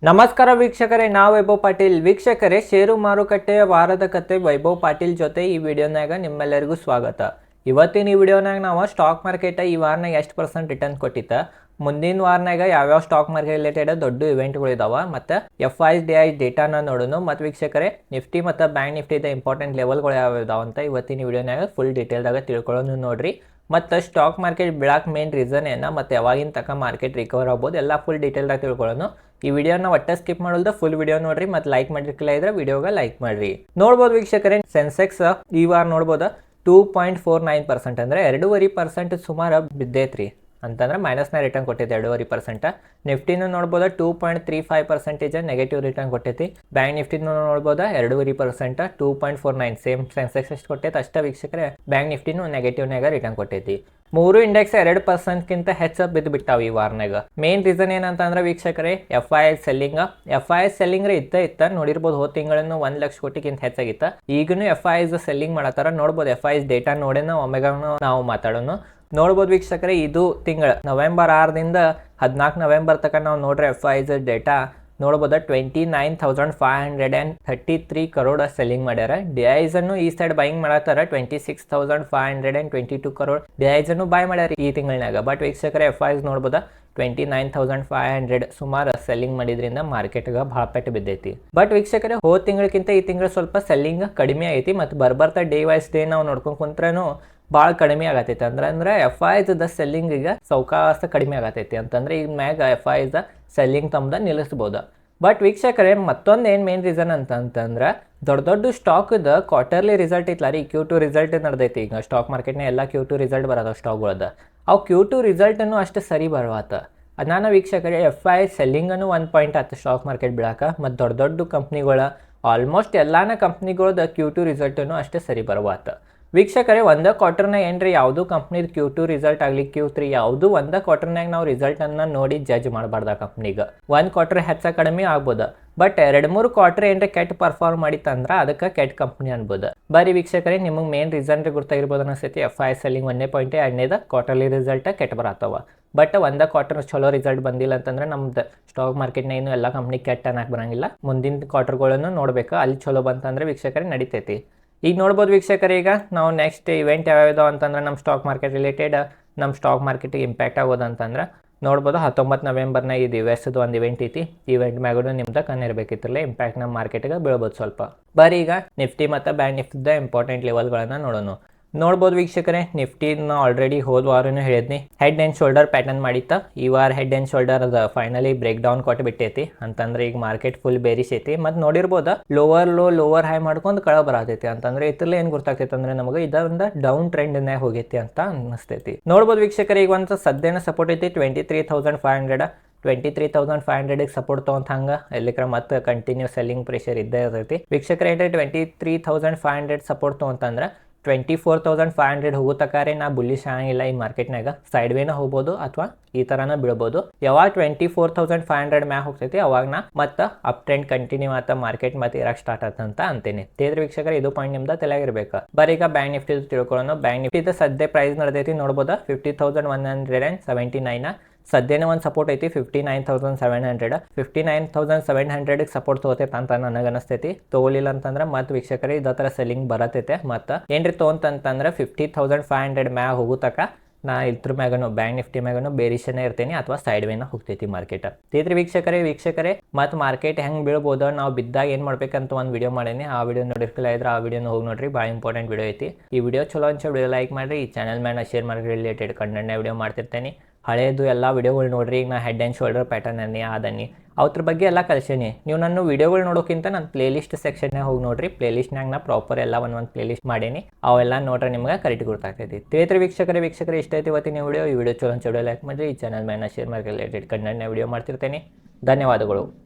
ನಮಸ್ಕಾರ ವೀಕ್ಷಕರೇ, ನಾವು ವೈಭವ್ ಪಾಟೀಲ್. ವೀಕ್ಷಕರೇ, ಷೇರು ಮಾರುಕಟ್ಟೆಯ ವಾರದ ಕತೆ ವೈಭವ್ ಪಾಟೀಲ್ ಜೊತೆ ಈ ವಿಡಿಯೋನಾಗ ನಿಮ್ಮೆಲ್ಲರಿಗೂ ಸ್ವಾಗತ. ಇವತ್ತಿನ ಈ ವಿಡಿಯೋನಾಗ ನಾವು ಸ್ಟಾಕ್ ಮಾರ್ಕೆಟ್ ಈ ವಾರನಾಗ ಎಷ್ಟು % ರಿಟರ್ನ್ ಕೊಟ್ಟಿತ್ತ, ಮುಂದಿನ ವಾರನಾಗ ಯಾವ್ಯಾವ ಸ್ಟಾಕ್ ಮಾರ್ಕೆಟ್ ರಿಲೇಟೆಡ್ ದೊಡ್ಡ ಇವೆಂಟ್ಗಳು ಇದಾವೆ, ಮತ್ತು FIDI ಡೇಟಾನ ನೋಡೋಣ. ಮತ್ತು ವೀಕ್ಷಕರೇ, ನಿಫ್ಟಿ ಮತ್ತು ಬ್ಯಾಂಕ್ ನಿಫ್ಟಿದ ಇಂಪಾರ್ಟೆಂಟ್ ಲೆವೆಲ್ಗಳು ಯಾವ ಇದಾವೆ ಅಂತ ಇವತ್ತಿನ ವಿಡಿಯೋನಾಗ ಫುಲ್ ಡೀಟೇಲ್ದಾಗ ತಿಳ್ಕೊಳ್ಳೋಣ ನೋಡ್ರಿ. ಮತ್ತು ಸ್ಟಾಕ್ ಮಾರ್ಕೆಟ್ ಬೀಳಕ್ಕೆ ಮೇನ್ ರೀಸನ್ ಏನ, ಮತ್ತು ಯಾವಾಗಿನ ತನಕ ಮಾರ್ಕೆಟ್ ರಿಕವರ್ ಆಗ್ಬೋದು ಎಲ್ಲ ಫುಲ್ ಡೀಟೇಲ್ದಾಗ ತಿಳ್ಕೊಳ್ಳೋಣ. ಈ ವಿಡಿಯೋನ ಒಟ್ಟೆ ಸ್ಕಿಪ್ ಮಾಡೋದು ಫುಲ್ ವಿಡಿಯೋ ನೋಡ್ರಿ. ಮತ್ತು ಲೈಕ್ ಮಾಡಿರ್ಕಿಲ್ಲ ಇದ್ರೆ ವಿಡಿಯೋಗೆ ಲೈಕ್ ಮಾಡ್ರಿ. ನೋಡ್ಬೋದು ವೀಕ್ಷಕರೇ, ಸೆನ್ಸೆಕ್ಸ್ ಈ ವಾರ ನೋಡ್ಬೋದು 2.49% ಅಂದರೆ 2.5% ಸುಮಾರು ಬಿದ್ದೈತ್ರಿ. ಅಂತಂದ್ರೆ ಮೈನಸ್ನ ರಿಟರ್ನ್ ಕೊಟ್ಟೈತಿ 2.5%. ನಿಫ್ಟಿನೂ ನೋಡ್ಬೋದು 2.35% ನೆಗೆಟಿವ್ ರಿಟರ್ನ್ ಕೊಟ್ಟೈತಿ. ಬ್ಯಾಂಕ್ ನಿಫ್ಟಿನೂ ನೋಡ್ಬೋದು 2.5% 2.49 ಸೇಮ್ ಸೆನ್ಸೆಕ್ಸ್ ಎಷ್ಟು ಕೊಟ್ಟೈತಿ ಅಷ್ಟೇ ವೀಕ್ಷಕರೇ. ಬ್ಯಾಂಕ್ ನಿಫ್ಟಿನೂ ನೆಗೆಟಿವ್ನಾಗ ರಿಟರ್ನ್ ಕೊಟ್ಟೈತಿ. ಮೂರು ಇಂಡೆಕ್ಸ್ 2%ಕಿಂತ ಹೆಚ್ಚು ಬಿದ್ದು ಬಿಟ್ಟಾವ ಈ ವಾರನಾಗ. ಮೇನ್ ರೀಸನ್ ಏನಂತಂದ್ರೆ ವೀಕ್ಷಕರೇ, FIS ಸೆಲ್ಲಿಂಗ್ ಇತ್ತ ನೋಡಿರ್ಬೋದು. ಹೋದ ತಿಂಗಳನ್ನು 1 ಲಕ್ಷ ಕೋಟಿಗಿಂತ ಹೆಚ್ಚಾಗಿತ್ತ. ಈಗನು FIS ಸೆಲ್ಲಿಂಗ್ ಮಾಡತ್ತಾರ. ನೋಡ್ಬೋದು FIS ಡೇಟಾ ನೋಡೇನ ಒಮ್ಮೆಗ ನಾವು ಮಾತಾಡೋಣ. ನೋಡ್ಬೋದು ವೀಕ್ಷಕರೇ, ಇದು ತಿಂಗಳ ನವೆಂಬರ್ 6ರಿಂದ 14 ನವೆಂಬರ್ ತನಕ ನಾವು ನೋಡ್ರಿ FIS ಡೇಟಾ ನೋಡ್ಬೋದು 29,533 crore ಸೆಲ್ಲಿಂಗ್ ಮಾಡ್ಯಾರ. DIs ಅನ್ನು ಈ ಸೈಡ್ ಬೈಯಿಂಗ್ ಮಾಡತ್ತಾರ 26,522 crore DIs ಅನ್ನು ಬೈ ಮಾಡ್ಯಾರ ಈ ತಿಂಗಳನಾಗ. ಬಟ್ ವೀಕ್ಷಕರೇ, FIS ನೋಡ್ಬೋದು 29,500 ಸುಮಾರು ಸೆಲ್ಲಿಂಗ್ ಮಾಡಿದ್ರಿಂದ ಮಾರ್ಕೆಟ್ಗೆ ಭಾಳ ಪೆಟ್ಟು ಬಿದ್ದೈತಿ. ಬಟ್ ವೀಕ್ಷಕರೇ, ಹೋದ ತಿಂಗಳಕ್ಕಿಂತ ಈ ತಿಂಗಳು ಸ್ವಲ್ಪ ಸೆಲ್ಲಿಂಗ್ ಕಡಿಮೆ ಐತಿ. ಮತ್ತು ಬರ್ಬರ್ತಾ ಡೇ ವೈಸ್ ಡೇ ನಾವು ನೋಡ್ಕೊಂಡು ಕುಂತ್ರೂ ಭಾಳ ಕಡಿಮೆ ಆಗತೈತಿ. ಅಂದ್ರೆ FIS ಸೆಲ್ಲಿಂಗ್ ಈಗ ಸೌಕಾಸ ಕಡಿಮೆ ಆಗತೈತಿ. ಅಂತಂದ್ರೆ ಈಗ ಮ್ಯಾಗ FIS ಸೆಲ್ಲಿಂಗ್ ತಮ್ಮದ ನಿಲ್ಲಿಸ್ಬೋದು. ಬಟ್ ವೀಕ್ಷಕರೇ, ಮತ್ತೊಂದು ಏನು ಮೇನ್ ರೀಸನ್ ಅಂತಂದ್ರೆ ದೊಡ್ಡ ಸ್ಟಾಕ್ದ ಕ್ವಾರ್ಟರ್ಲಿ ರಿಸಲ್ಟ್ ಇತ್ತಲ್ಲ ರೀ, Q2 ರಿಸಲ್ಟ್ ನಡೆದೈತಿ. ಈಗ ಸ್ಟಾಕ್ ಮಾರ್ಕೆಟ್ನ ಎಲ್ಲ Q2 ರಿಸಲ್ಟ್ ಬರೋದು ಸ್ಟಾಕ್ಗಳದ. ಅವು Q2 ರಿಸಲ್ಟನ್ನು ಅಷ್ಟು ಸರಿ ಬರವಾತ. ನಾನು ವೀಕ್ಷಕರೇ, FIS ಸೆಲ್ಲಿಂಗನ್ನು 1 ಪಾಯಿಂಟ್ ಆಯ್ತು ಸ್ಟಾಕ್ ಮಾರ್ಕೆಟ್ ಬೀಳಾಕ. ಮತ್ತು ದೊಡ್ಡ ಕಂಪ್ನಿಗಳ ಆಲ್ಮೋಸ್ಟ್ ಎಲ್ಲಾನ ಕಂಪ್ನಿಗಳದ Q2 ರಿಸಲ್ಟನ್ನು ಅಷ್ಟೇ ಸರಿ ಬರವಾತ. ವೀಕ್ಷಕರೇ, ಒಂದೇ ಕ್ವಾರ್ಟರ್ನಾಗ ಏನ್ರಿ ಯಾವುದು ಕಂಪ್ನಿದು Q2 ರಿಸಲ್ಟ್ ಆಗಲಿ Q3 ಯಾವುದು ಒಂದೇ ಕ್ವಾರ್ಟರ್ನಾಗ ನಾವು ರಿಸಲ್ಟನ್ನು ನೋಡಿ ಜಡ್ಜ್ ಮಾಡಬಾರ್ದು. ಆ ಕಂಪ್ನಿಗೆ ಒಂದು ಕ್ವಾರ್ಟರ್ ಹೆಚ್ಚು ಕಡಿಮೆ ಆಗ್ಬೋದು. ಬಟ್ 2-3 ಕ್ವಾರ್ಟರ್ ಏನ್ರಿ ಕೆಟ್ಟ ಪರ್ಫಾರ್ಮ್ ಮಾಡಿತ್ತಂದ್ರೆ ಅದಕ್ಕೆ ಕೆಟ್ಟ ಕಂಪ್ನಿ ಅನ್ಬೋದು. ಬರೀ ವೀಕ್ಷಕರೇ, ನಿಮಗೆ ಮೇನ್ ರೀಸನ್ ಗೊತ್ತಾಗಿರ್ಬೋದು ಅನಿಸ್ತೈತಿ. FIS ಸೆಲ್ಲಿಂಗ್ 1 ಪಾಯಿಂಟ್, 2ನೇದು ಕ್ವಾರ್ಟರ್ಲಿ ರಿಸಲ್ಟ್ ಕೆಟ್ಟ ಬರತ್ತವ. ಬಟ್ ಒಂದೇ ಕ್ವಾರ್ಟರ್ ಚಲೋ ರಿಸಲ್ಟ್ ಬಂದಿಲ್ಲ ಅಂತಂದ್ರೆ ನಮ್ದು ಸ್ಟಾಕ್ ಮಾರ್ಕೆಟ್ನ ಏನು ಎಲ್ಲ ಕಂಪ್ನಿ ಕೆಟ್ಟ ಅನ್ನಕ್ಕೆ ಬರಂಗಿಲ್ಲ. ಮುಂದಿನ ಕ್ವಾರ್ಟರ್ಗಳನ್ನು ನೋಡ್ಬೇಕು, ಅಲ್ಲಿ ಚಲೋ ಬಂತಂದ್ರೆ ವೀಕ್ಷಕರೇ ನಡಿತೈತಿ. ಈಗ ನೋಡ್ಬೋದು ವೀಕ್ಷಕರೇ, ಈಗ ನಾವು ನೆಕ್ಸ್ಟ್ ಇವೆಂಟ್ ಯಾವ್ಯಾವ ಅಂತಂದ್ರೆ ನಮ್ಮ ಸ್ಟಾಕ್ ಮಾರ್ಕೆಟ್ ರಿಲೇಟೆಡ್ ನಮ್ಮ ಸ್ಟಾಕ್ ಮಾರ್ಕೆಟಿಗೆ ಇಂಪ್ಯಾಕ್ಟ್ ಆಗೋದು ಅಂತಂದ್ರೆ ನೋಡ್ಬೋದು 19 ನವೆಂಬರ್ನಾಗ ಇದು US ಒಂದು ಇವೆಂಟ್ ಐತಿ. ಇವೆಂಟ್ ಮ್ಯಾಗೂ ನಿಮ್ದು ಕಣ್ಣಿರ್ಬೇಕಿತ್ತಲ್ಲ, ಇಂಪ್ಯಾಕ್ಟ್ ನಮ್ಮ ಮಾರ್ಕೆಟ್ಗೆ ಬೀಳ್ಬೋದು ಸ್ವಲ್ಪ. ಬರೀ ಈಗ ನಿಫ್ಟಿ ಮತ್ತು ಬ್ಯಾಂಕ್ ನಿಫ್ಟಿದ ಇಂಪಾರ್ಟೆಂಟ್ ಲೆವೆಲ್ಗಳನ್ನು ನೋಡೋಣ. ನೋಡ್ಬೋದು ವೀಕ್ಷಕರೇ, ನಿಫ್ಟಿನ ಆಲ್ರೆಡಿ ಹೋದ ವಾರನೂ ಹೇಳಿದ್ನಿ ಹೆಡ್ ಆ್ಯಂಡ್ ಶೋಲ್ಡರ್ ಪ್ಯಾಟರ್ನ್ ಮಾಡಿತ್ತ. ಈ ವಾರ ಹೆಡ್ ಆ್ಯಂಡ್ ಶೋಲ್ಡರ್ ಅದು ಫೈನಲಿ ಬ್ರೇಕ್ ಡೌನ್ ಕೊಟ್ಟು ಬಿಟ್ಟೈತಿ. ಅಂತಂದ್ರೆ ಈಗ ಮಾರ್ಕೆಟ್ ಫುಲ್ ಬೇರಿಶ್ ಐತಿ. ಮತ್ತು ನೋಡಿರ್ಬೋದು ಲೋವರ್ ಲೋ ಲೋವರ್ ಹೈ ಮಾಡ್ಕೊಂಡು ಕಳ ಬರತೈತಿ. ಅಂತಂದ್ರೆ ಇದ್ರಲ್ಲಿ ಏನು ಗೊತ್ತಾಗ್ತೈತೆ ಅಂದ್ರೆ ನಮಗೆ ಇದೊಂದು ಡೌನ್ ಟ್ರೆಂಡ್ನೇ ಹೋಗೈತಿ ಅಂತ ಅನಿಸ್ತೈತಿ. ನೋಡ್ಬೋದು ವೀಕ್ಷಕರೇ, ಈಗ ಒಂದು ಸದ್ಯನ ಸಪೋರ್ಟ್ ಐತಿ 23,500 23,500ಗೆ ಸಪೋರ್ಟ್ ತೊಗೊಂತ ಹಂಗೆ ಎಲ್ಲಿಕ್ರ ಮತ್ತೆ ಕಂಟಿನ್ಯೂ ಸೆಲ್ಲಿಂಗ್ ಪ್ರೆಷರ್ ಇದ್ದೇ ಇರ್ತೈತಿ. ವೀಕ್ಷಕರೇ, 23,500 ಸಪೋರ್ಟ್ ತೊಗೊಂತಂದ್ರೆ 24,500 ಹೋಗೋ ತಕಾರೆ ನಾ ಬುಲ್ಲಿಶ್ ಆಗಂಗಿಲ್ಲ. ಈ ಮಾರ್ಕೆಟ್ನಾಗ ಸೈಡ್ ವೇನ ಹೋಗ್ಬೋದು ಅಥವಾ ಈ ಥರನ ಬೀಳ್ಬೋದು. ಯಾವಾಗ 24,500 ಮ್ಯಾಗ ಹೋಗ್ತೈತಿ ಅವಾಗ ನಾ ಮತ್ತೆ ಅಪ್ ಟ್ರೆಂಡ್ ಕಂಟಿನ್ಯೂ ಆತ ಮಾರ್ಕೆಟ್ ಮತ್ತೆ ಇರಕ್ಕೆ ಸ್ಟಾರ್ಟ್ ಆತಂತ ಅಂತೇನೆ. ತೇದ್ರೆ ವೀಕ್ಷಕರೇ, ಇದು ಪಾಯಿಂಟ್ ನಿಮ್ದು ತಲೆಯಾಗಿರ್ಬೇಕು. ಬರೀ ಈಗ ಬ್ಯಾಂಕ್ ನಿಫ್ಟಿ ತಿಳ್ಕೊಳ್ಳೋಣ. ಬ್ಯಾಂಕ್ ನಿಫ್ಟಿದ ಸದ್ಯ ಪ್ರೈಸ್ ನಡೆದೈತಿ ನೋಡ್ಬೋದು 50,179. ಸದ್ಯನೇ ಒಂದು ಸಪೋರ್ಟ್ ಐತಿ 59,700. 59,700ಗೆ ಸಪೋರ್ಟ್ ತೊಗೋತೈತೆ ಅಂತ ನನಗೆ ಅನಿಸ್ತೈತಿ. ತೊಗೊಲಿಲ್ಲ ಅಂತಂದ್ರೆ ಮತ್ತೆ ವೀಕ್ಷಕರೇ ಇದೇ ಥರ ಸೆಲ್ಲಿಂಗ್ ಬರತೈತೆ. ಮತ್ತು ಏನ್ರಿ ತೊಗೊಂತಂತಂದ್ರೆ 50,500 ಮ್ಯಾಗ ಹೋಗೋ ತಕ ನಾ ಇದ್ರ ಮ್ಯಾಗನು ಬ್ಯಾಂಕ್ ನಿಫ್ಟಿ ಮ್ಯಾಗನು ಬೇರಿಷನೇ ಇರ್ತೀನಿ ಅಥವಾ ಸೈಡ್ ವೇನ ಹೋಗ್ತೈತಿ ಮಾರ್ಕೆಟ್. ಇದ್ರ ವೀಕ್ಷಕರೇ ಮತ್ತು ಮಾರ್ಕೆಟ್ ಹೆಂಗೆ ಬೀಳ್ಬೋದು, ನಾವು ಬಿದ್ದಾಗ ಏನು ಮಾಡ್ಬೇಕಂತ ಒಂದು ವಿಡಿಯೋ ಮಾಡೀನಿ. ಆ ವಿಡಿಯೋ ನೋಡಿರ್ಕಿಲ್ಲ ಇದ್ರೆ ಆ ವಿಡಿಯೋನ ಹೋಗಿ ನೋಡ್ರಿ, ಭಾಳ ಇಂಪಾರ್ಟೆಂಟ್ ವಿಡಿಯೋ ಐತಿ. ಈ ವಿಡಿಯೋ ಚಲೋ ಅನ್ಸೋ ವಿಡಿಯೋ ಲೈಕ್ ಮಾಡಿರಿ. ಈ ಚಾನಲ್ ಮೇಲೆ ಶೇರ್ ಮಾಡಿ ರಿಲೇಟೆಡ್ ಕಂಟೆಂಟ್ನ ವಿಡಿಯೋ ಮಾಡ್ತಿರ್ತೇನೆ. ಹಳೇದು ಎಲ್ಲ ವಿಡಿಯೋಗಳು ನೋಡ್ರಿ. ಈಗ ನಾ ಹೆಡ್ ಆ್ಯಂಡ್ ಶೋಲ್ಡರ್ ಪ್ಯಾಟರ್ನ್ ಅದನ್ನಿ ಅವ್ರ ಬಗ್ಗೆ ಎಲ್ಲ ಕಳ್ಸೀನಿ. ನೀವು ನನ್ನ ವಿಡಿಯೋಗಳು ನೋಡೋಕ್ಕಿಂತ ನನ್ನ ಪ್ಲೇಲಿಸ್ಟ್ ಸೆಕ್ಷನ್ನೇ ಹೋಗಿ ನೋಡ್ರಿ. ಪ್ಲೇಲಿಸ್ಟ್ನಾಗ ನಾ ಪ್ರಾಪರ್ ಎಲ್ಲ ಒಂದು ಪ್ಲೇಲಿಸ್ಟ್ ಮಾಡೀನಿ. ಅವೆಲ್ಲ ನೋಡ್ರೆ ನಿಮ್ಗೆ ಕರೆಕ್ಟ್ ಗೊತ್ತಾಗ್ತೈತಿ. ವೀಕ್ಷಕರೇ ಇಷ್ಟ ಐತಿ ಇವತ್ತಿನ ವಿಡಿಯೋ. ಈ ವಿಡಿಯೋ ಚಲೋ ಲೈಕ್ ಮಾಡಿರಿ. ಈ ಚಾನಲ್ ಮೇಲೆ ಶೇರ್ ಮಾಡಿ ರಿಲೇಟೆಡ್ ಕಂಟೆಂಟ್ನ ವಿಡಿಯೋ ಮಾಡ್ತಿರ್ತೇನೆ. ಧನ್ಯವಾದಗಳು.